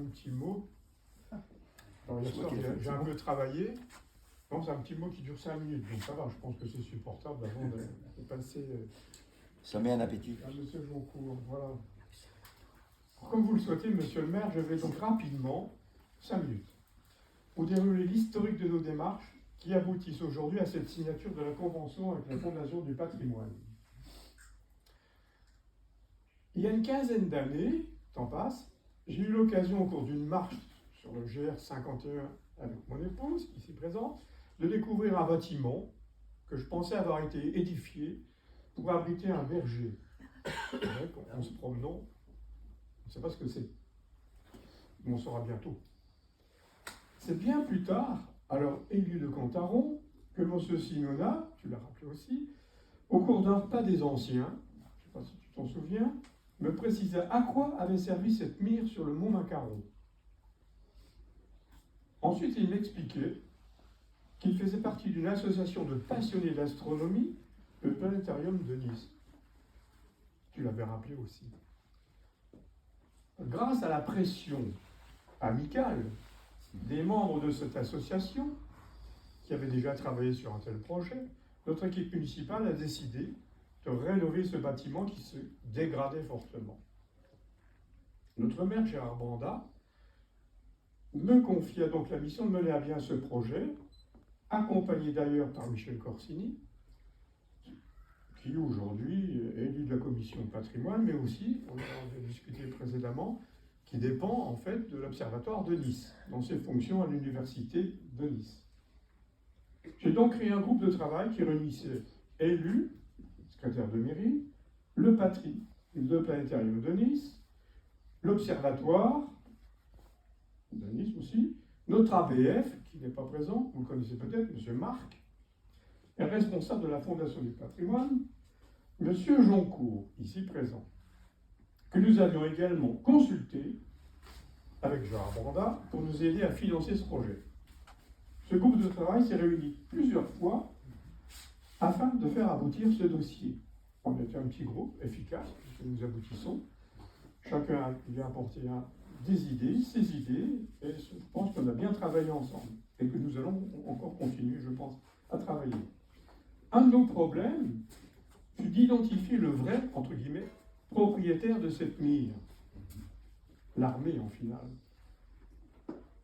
un petit mot. Alors, hier soir, j'ai un peu travaillé. Non, c'est un petit mot qui dure 5 minutes, donc ça va, je pense que c'est supportable avant de passer Ça met un appétit. à M. Joncourt. Voilà. Comme vous le souhaitez, Monsieur le maire, je vais donc rapidement, 5 minutes, vous dérouler l'historique de nos démarches qui aboutissent aujourd'hui à cette signature de la convention avec la Fondation du patrimoine. Il y a une quinzaine d'années, temps passe, j'ai eu l'occasion au cours d'une marche sur le GR 51 avec mon épouse, ici présente, de découvrir un bâtiment que je pensais avoir été édifié pour abriter un verger. En se promenant, on ne sait pas ce que c'est. Mais on saura bientôt. C'est bien plus tard, alors élu de Cantaron, que M. Simonat, tu l'as rappelé aussi, au cours d'un repas des anciens, je ne sais pas si tu t'en souviens, me précisa à quoi avait servi cette mire sur le mont Macaron. Ensuite, il m'expliquait qu'il faisait partie d'une association de passionnés d'astronomie, le Planétarium de Nice. Tu l'avais rappelé aussi. Grâce à la pression amicale des membres de cette association, qui avaient déjà travaillé sur un tel projet, notre équipe municipale a décidé de rénover ce bâtiment qui se dégradait fortement. Notre maire, Gérard Banda, me confia donc la mission de mener à bien ce projet, accompagné d'ailleurs par Michel Corsini, qui aujourd'hui est élu de la commission patrimoine, mais aussi, on en a discuté précédemment, qui dépend en fait de l'Observatoire de Nice, dans ses fonctions à l'Université de Nice. J'ai donc créé un groupe de travail qui réunissait élus, secrétaire de mairie, le Planétarium de Nice, l'Observatoire de Nice aussi, notre ABF, qui n'est pas présent, vous le connaissez peut-être, M. Marc, et le responsable de la Fondation du patrimoine, M. Joncourt, ici présent, que nous avions également consulté avec Gérard Banda pour nous aider à financer ce projet. Ce groupe de travail s'est réuni plusieurs fois afin de faire aboutir ce dossier. On était un petit groupe efficace, puisque nous aboutissons. Chacun vient apporter ses idées, et je pense qu'on a bien travaillé ensemble, et que nous allons encore continuer, je pense, à travailler. Un de nos problèmes fut d'identifier le vrai, entre guillemets, propriétaire de cette mire, l'armée en finale.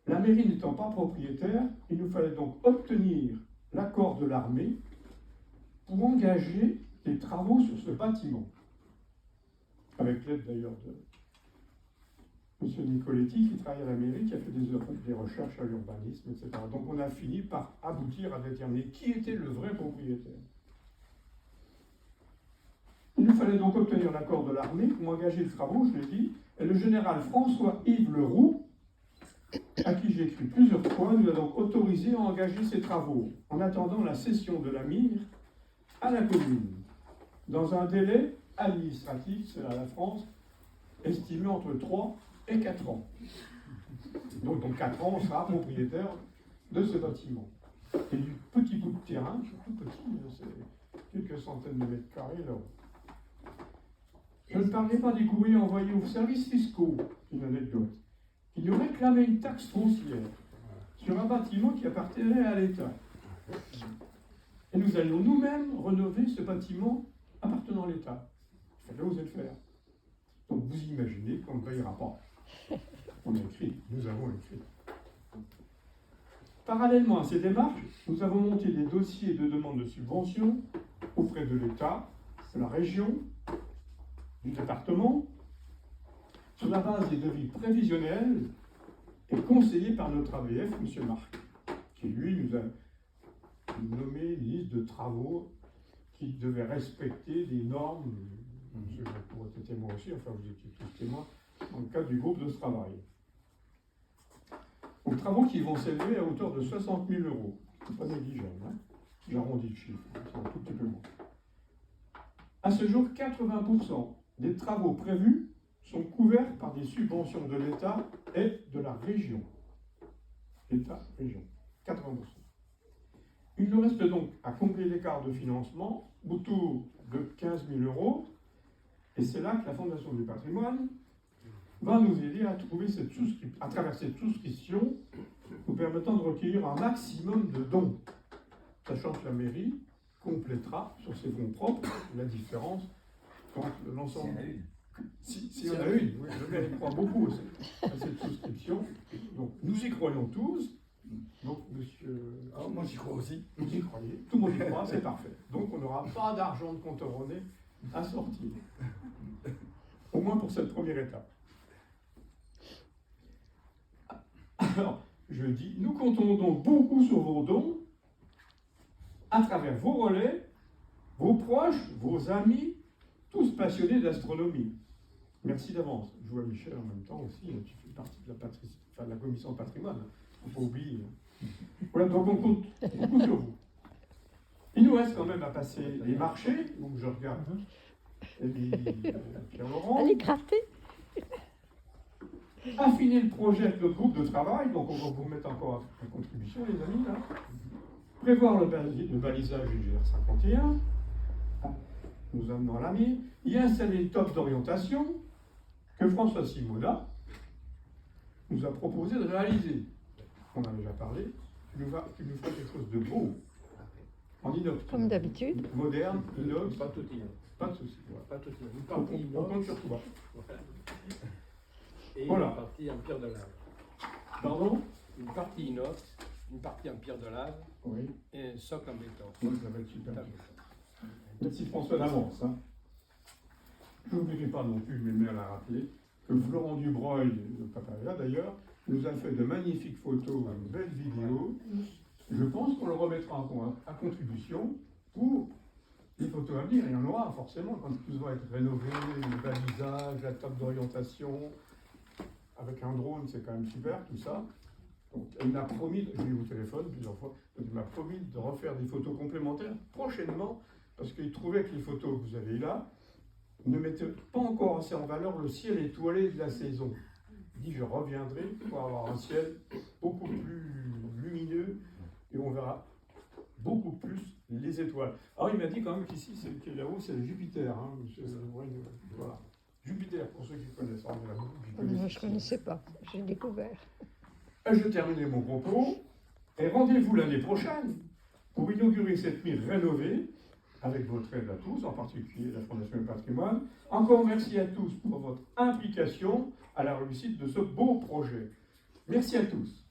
La mairie n'étant pas propriétaire, il nous fallait donc obtenir l'accord de l'armée pour engager des travaux sur ce bâtiment, avec l'aide d'ailleurs de M. Nicoletti, qui travaille à la mairie, qui a fait des recherches à l'urbanisme, etc. Donc on a fini par aboutir à déterminer qui était le vrai propriétaire. Il nous fallait donc obtenir l'accord de l'armée pour engager les travaux, je l'ai dit, et le général François-Yves Leroux, à qui j'ai écrit plusieurs fois, nous a donc autorisé à engager ces travaux, en attendant la cession de la mire à la commune, dans un délai administratif, c'est là la France, estimé entre 3 et 4 ans. Donc 4 ans, on sera propriétaire de ce bâtiment. Et du petit bout de terrain, tout petit, c'est quelques centaines de mètres carrés là. Je ne parlais pas des courriers envoyés aux services fiscaux, une anecdote, qui nous réclamaient une taxe foncière sur un bâtiment qui appartenait à l'État. Et nous allions nous-mêmes rénover ce bâtiment appartenant à l'État. Il fallait oser le faire. Donc vous imaginez qu'on ne payera pas. On a écrit, nous avons écrit. Parallèlement à ces démarches, nous avons monté des dossiers de demande de subvention auprès de l'État, de la région, du département, sur la base des devis prévisionnels et conseillés par notre ABF, M. Marc, qui lui nous a nommé une liste de travaux qui devaient respecter des normes, je pourrais être témoin aussi, enfin vous étiez tous témoins, dans le cadre du groupe de ce travail. Donc travaux qui vont s'élever à hauteur de 60 000 €. C'est pas négligeable, hein. J'arrondis le chiffre, c'est un tout petit peu moins. À ce jour, 80% des travaux prévus sont couverts par des subventions de l'État et de la région. État, région, 80%. Il nous reste donc à combler l'écart de financement autour de 15 000 €, et c'est là que la Fondation du patrimoine va nous aider à trouver à travers cette souscription, nous permettant de recueillir un maximum de dons, sachant que la mairie complétera sur ses fonds propres la différence entre l'ensemble. Si on a une, oui, le maire y croit beaucoup aussi à cette souscription. Donc nous y croyons tous. Donc monsieur. Alors, moi j'y crois aussi. Vous y croyez, tout le monde y croit, c'est parfait. Donc on n'aura pas d'argent de compte René à sortir. Au moins pour cette première étape. Alors, je dis, nous comptons donc beaucoup sur vos dons, à travers vos relais, vos proches, vos amis, tous passionnés d'astronomie. Merci d'avance. Je vois Michel en même temps aussi, tu fais partie de la commission de patrimoine, il ne faut pas oublier. Voilà, donc on compte beaucoup sur vous. Il nous reste quand même à passer les marchés, donc je regarde Pierre-Laurent. Allez gratter. Affiner le projet avec notre groupe de travail, donc on va vous remettre encore à contribution, les amis, là. Prévoir le balisage du GR51, nous amenons à l'ami, y installer le top d'orientation que François Simona nous a proposé de réaliser. On en a déjà parlé, tu nous feras quelque chose de beau, en inox. Comme d'habitude. Moderne, inox, Pas tout inox. pas de souci. Voilà. Pas tout inox. Une On partie compte inox. sur toi. Voilà. Et Voilà. une partie en pierre de lave. Pardon? Une partie inox, une partie en pierre de lave Oui, et un socle en béton. ça va être super. Merci François d'avance. Hein. Je n'oublierai pas non plus, mais le maire l'a rappelé, que Florent Dubreuil, le papa est là d'ailleurs, nous a fait de magnifiques photos, une belle vidéo. Je pense qu'on le remettra à contribution pour les photos à venir. Il y en aura forcément quand tout va être rénové, le balisage, la table d'orientation. Avec un drone, c'est quand même super tout ça. Donc, elle m'a promis, je l'ai eu au téléphone plusieurs fois, donc il m'a promis de refaire des photos complémentaires prochainement, parce qu'il trouvait que les photos que vous avez là ne mettaient pas encore assez en valeur le ciel étoilé de la saison. Il dit, je reviendrai pour avoir un ciel beaucoup plus lumineux, et on verra beaucoup plus les étoiles. Alors il m'a dit quand même qu'ici, là-haut, c'est le Jupiter. Hein, monsieur, voilà. Jupiter, pour ceux qui connaissent. Alors, il y en a beaucoup qui connaissent. Moi, je ne connaissais pas. J'ai découvert. Je termine mon propos et rendez-vous l'année prochaine pour inaugurer cette mine rénovée avec votre aide à tous, en particulier la Fondation du Patrimoine. Encore merci à tous pour votre implication à la réussite de ce beau projet. Merci à tous.